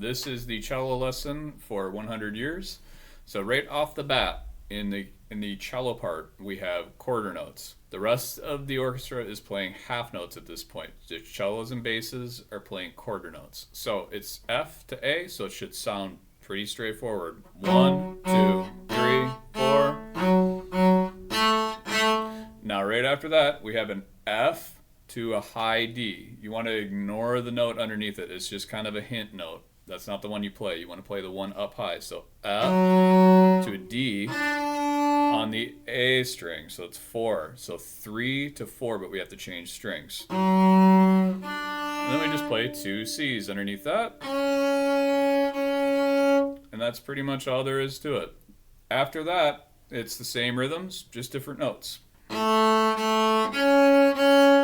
this is the cello lesson for 100 years. So right off the bat, in the cello part, we have quarter notes. The rest of the orchestra is playing half notes at this point. The cellos and basses are playing quarter notes. So it's F to A, so it should sound pretty straightforward. 1, 2, 3, 4. Now right after that, we have an F to a high D. You want to ignore the note underneath it. It's just kind of a hint note. That's not the one you play. You want to play the one up high. So F to a D on the A string. So it's 4. So 3 to 4, but we have to change strings. And then we just play 2 C's underneath that. And that's pretty much all there is to it. After that, it's the same rhythms, just different notes.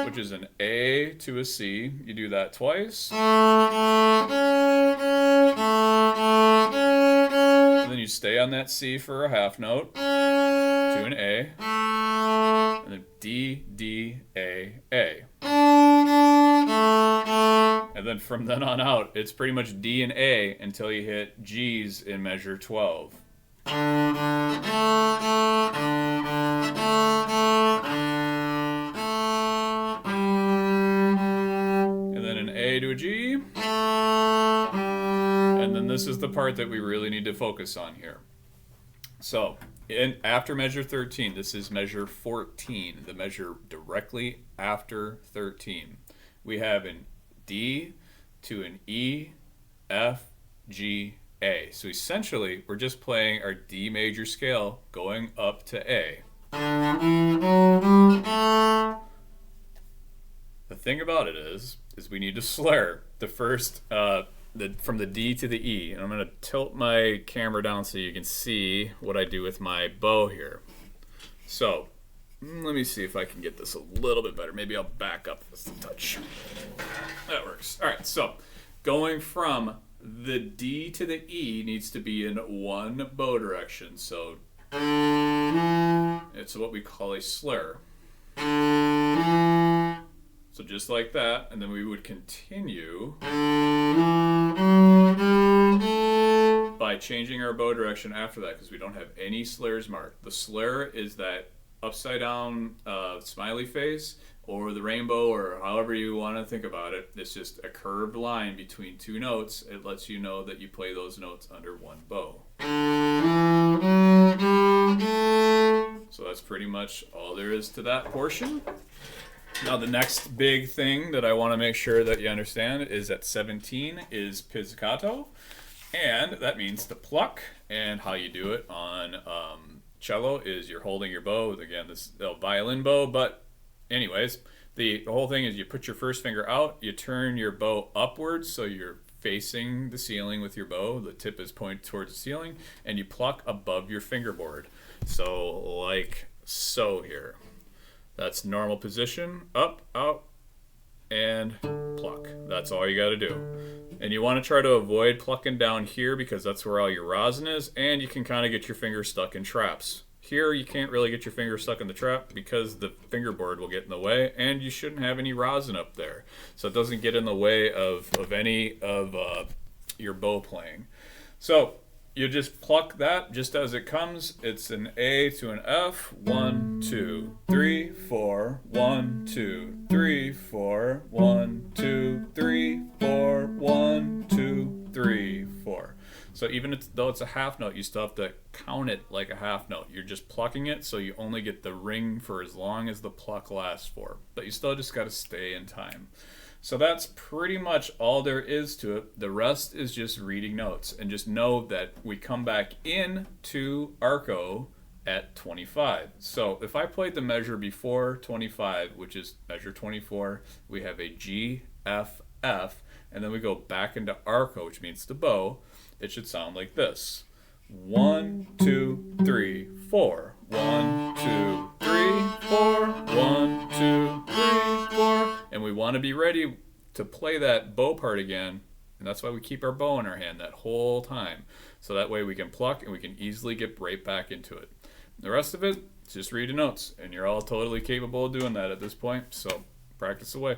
Which is an A to a C. You do that twice. And then you stay on that C for a half note to an A. And then D, D, A, A. And then from then on out, it's pretty much D and A until you hit G's in measure 12. To a G, and then this is the part that we really need to focus on here. So after measure 13, this is measure 14, the measure directly after 13. We have an D to an E, F, G, A. So essentially, we're just playing our D major scale going up to A. The thing about it is we need to slur the first, from the D to the E. And I'm going to tilt my camera down so you can see what I do with my bow here. So, let me see if I can get this a little bit better. Maybe I'll back up just a touch. That works. All right, so going from the D to the E needs to be in one bow direction. So, it's what we call a slur. So just like that, and then we would continue by changing our bow direction after that because we don't have any slurs marked. The slur is that upside down smiley face or the rainbow or however you want to think about it. It's just a curved line between two notes. It lets you know that you play those notes under one bow. So that's pretty much all there is to that portion. Now the next big thing that I want to make sure that you understand is that 17 is pizzicato, and that means to pluck, and how you do it on cello is you're holding your bow, again this violin bow, but anyways, the whole thing is you put your first finger out, you turn your bow upwards so you're facing the ceiling with your bow, the tip is pointed towards the ceiling, and you pluck above your fingerboard. So like so here. That's normal position, up, out, and pluck. That's all you gotta do. And you wanna try to avoid plucking down here because that's where all your rosin is, and you can kinda get your finger stuck in traps. Here, you can't really get your finger stuck in the trap because the fingerboard will get in the way, and you shouldn't have any rosin up there. So it doesn't get in the way of any of your bow playing. So, you just pluck that just as it comes. It's an A to an F. 1, 2, 3, 4. 1, 2, 3, 4. 1, 2, 3, 4. 1, 2, 3, 4. So even though it's a half note, you still have to count it like a half note. You're just plucking it, so you only get the ring for as long as the pluck lasts for. But you still just got to stay in time. So that's pretty much all there is to it. The rest is just reading notes. And just know that we come back in to arco at 25. So if I played the measure before 25, which is measure 24, we have a G, F, F, and then we go back into arco, which means the bow. It should sound like this. 1, 2, 3, 4. 1, 2, 3, 4. 1, 2, 3, 4. And we want to be ready to play that bow part again. And that's why we keep our bow in our hand that whole time. So that way we can pluck and we can easily get right back into it. The rest of it, just read the notes. And you're all totally capable of doing that at this point. So practice away.